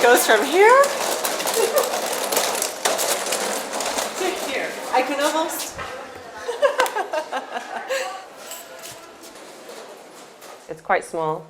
It goes from here to here. I can almost... It's quite small.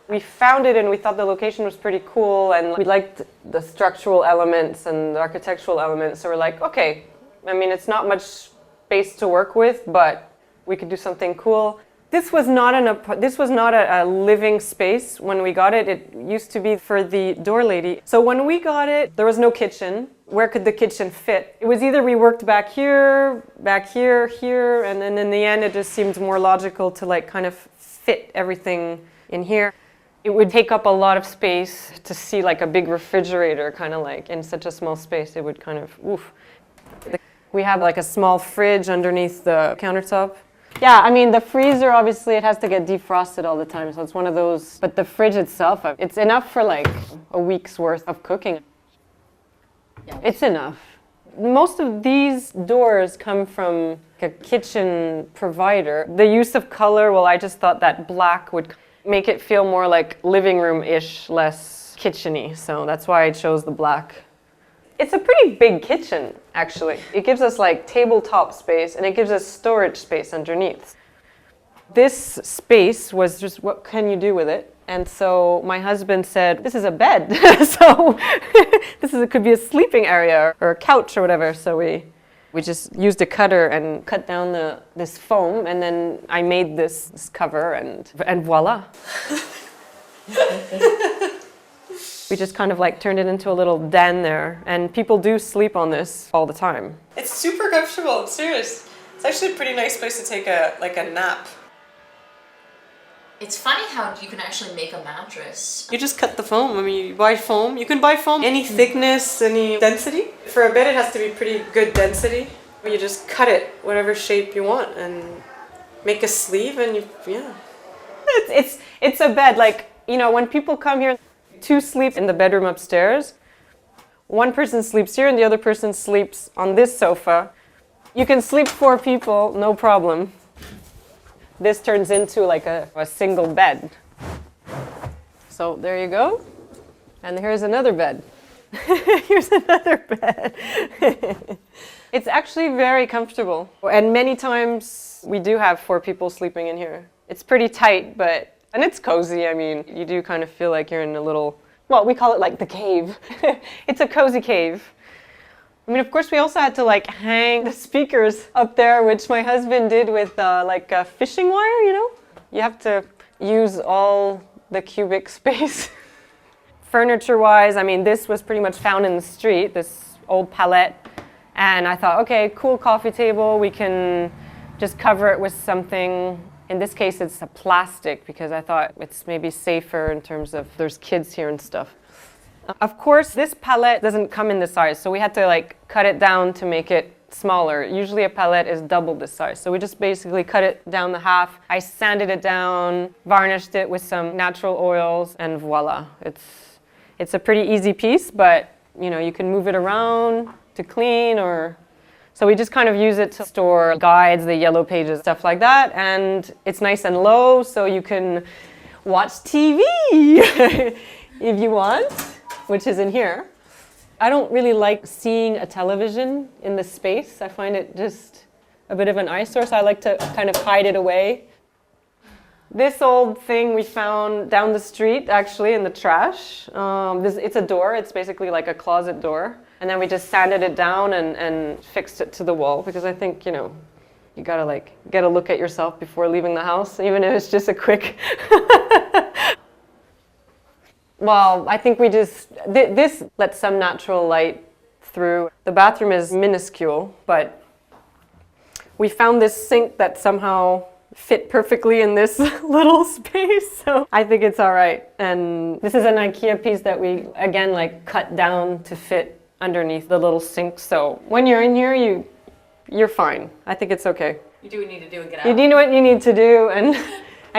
We found it and we thought the location was pretty cool and we liked the structural elements and the architectural elements. So we're like, okay, I mean, it's not much space to work with, but we could do something cool. This was not a living space when we got it. It used to be for the door lady. So when we got it, there was no kitchen. Where could the kitchen fit? It was either we worked back here, here, and then in the end it just seemed more logical to like kind of fit everything in here. It would take up a lot of space to see like a big refrigerator kind of like in such a small space. It would kind of, oof. We have like a small fridge underneath the countertop. Yeah, I mean the freezer, obviously it has to get defrosted all the time, so it's one of those, but the fridge itself, it's enough for like a week's worth of cooking. Yeah. It's enough. Most of these doors come from a kitchen provider. The use of color, well, I just thought that black would make it feel more like living room-ish, less kitchen-y, so that's why I chose the black. It's a pretty big kitchen, actually. It gives us like tabletop space and it gives us storage space underneath. This space was just, what can you do with it? And so my husband said, this is a bed, so it could be a sleeping area or a couch or whatever. So we just used a cutter and cut down this foam, and then I made this cover, and voila. We just kind of like turned it into a little den there, and people do sleep on this all the time. It's super comfortable, I'm serious. It's actually a pretty nice place to take a nap. It's funny how you can actually make a mattress. You just cut the foam. I mean, you buy foam. You can buy foam any thickness, any density. For a bed, it has to be pretty good density. You just cut it whatever shape you want and make a sleeve, and yeah. It's a bed. Like, you know, when people come here, two sleep in the bedroom upstairs. One person sleeps here and the other person sleeps on this sofa. You can sleep 4 people, no problem. This turns into like a single bed. So there you go. And here's another bed. Here's another bed. It's actually very comfortable. And many times we do have 4 people sleeping in here. It's pretty tight, and it's cozy. I mean, you do kind of feel like you're in a little, well, we call it like the cave. It's a cozy cave. I mean, of course, we also had to like hang the speakers up there, which my husband did with like a fishing wire, you know? You have to use all the cubic space. Furniture-wise, I mean, this was pretty much found in the street, this old pallet. And I thought, okay, cool coffee table. We can just cover it with something. In this case, it's a plastic because I thought it's maybe safer in terms of there's kids here and stuff. Of course, this pallet doesn't come in this size, so we had to like cut it down to make it smaller. Usually a pallet is double this size, so we just basically cut it down the half. I sanded it down, varnished it with some natural oils, and voila. It's a pretty easy piece, but you know, you can move it around to clean, or so we just kind of use it to store guides, the yellow pages, stuff like that. And it's nice and low, so you can watch TV if you want, which is in here. I don't really like seeing a television in the space. I find it just a bit of an eyesore, so I like to kind of hide it away. This old thing we found down the street, actually, in the trash. It's a door. It's basically like a closet door. And then we just sanded it down and fixed it to the wall, because I think, you know, you gotta like get a look at yourself before leaving the house, even if it's just a quick. Well, I think we just, this lets some natural light through. The bathroom is minuscule, but we found this sink that somehow fit perfectly in this little space, so I think it's all right. And this is an IKEA piece that we, again, like cut down to fit underneath the little sink. So when you're in here, you're fine. I think it's okay. You do what you need to do and get out. You do what you need to do and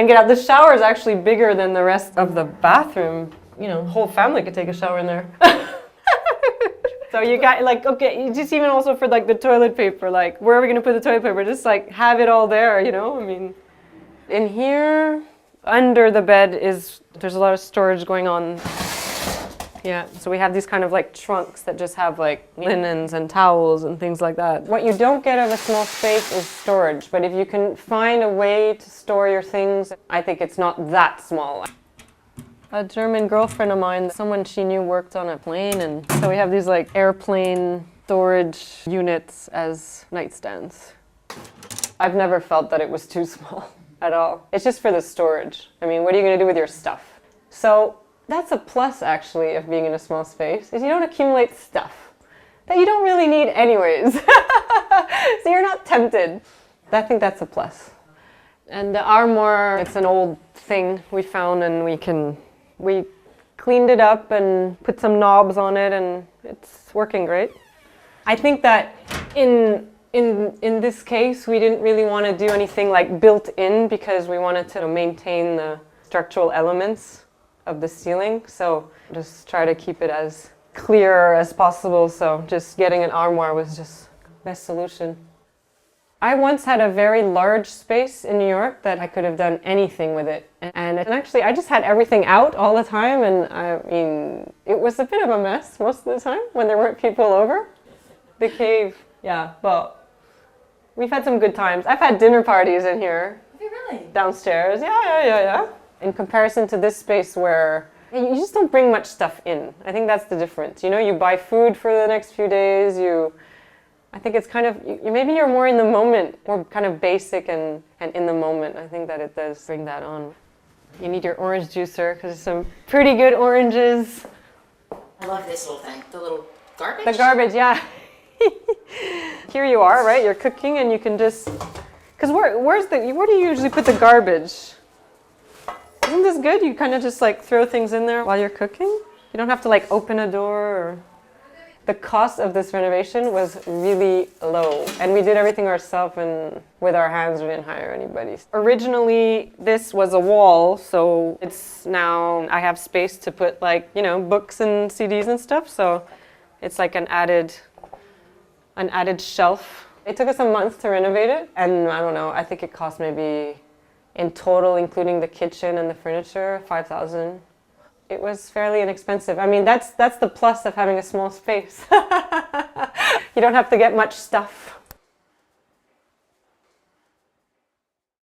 get out. The shower is actually bigger than the rest of the bathroom. You know, whole family could take a shower in there. So you got like, okay, just even also for like the toilet paper, like where are we gonna put the toilet paper? Just like have it all there, you know? I mean, in here, under the bed there's a lot of storage going on. Yeah, so we have these kind of like trunks that just have like linens and towels and things like that. What you don't get of a small space is storage, but if you can find a way to store your things, I think it's not that small. A German girlfriend of mine, someone she knew worked on a plane, and so we have these like airplane storage units as nightstands. I've never felt that it was too small at all. It's just for the storage. I mean, what are you going to do with your stuff? So that's a plus actually of being in a small space, is you don't accumulate stuff that you don't really need anyways. So you're not tempted. I think that's a plus. And the armoire, it's an old thing we found, and we cleaned it up and put some knobs on it, and it's working great. I think that in this case, we didn't really want to do anything like built in, because we wanted to maintain the structural elements of the ceiling. So just try to keep it as clear as possible. So just getting an armoire was just the best solution. I once had a very large space in New York that I could have done anything with it. And actually I just had everything out all the time, and I mean, it was a bit of a mess most of the time when there weren't people over. The cave, yeah, well, we've had some good times. I've had dinner parties in here. Have you really? Downstairs, yeah. In comparison to this space where you just don't bring much stuff in. I think that's the difference. You know, you buy food for the next few days, I think it's kind of, maybe you're more in the moment, more kind of basic and in the moment. I think that it does bring that on. You need your orange juicer, because there's some pretty good oranges. I love this little thing, the little garbage. The garbage, yeah. Here you are, right? You're cooking, and you can just, because where do you usually put the garbage? Isn't this good? You kind of just like throw things in there while you're cooking. You don't have to like open a door. Or... The cost of this renovation was really low, and we did everything ourselves and with our hands. We didn't hire anybody. Originally, this was a wall, so it's now I have space to put like, you know, books and CDs and stuff. So it's like an added shelf. It took us a month to renovate it, and I don't know, I think it cost maybe in total, including the kitchen and the furniture, $5,000. It was fairly inexpensive. I mean, that's the plus of having a small space. You don't have to get much stuff.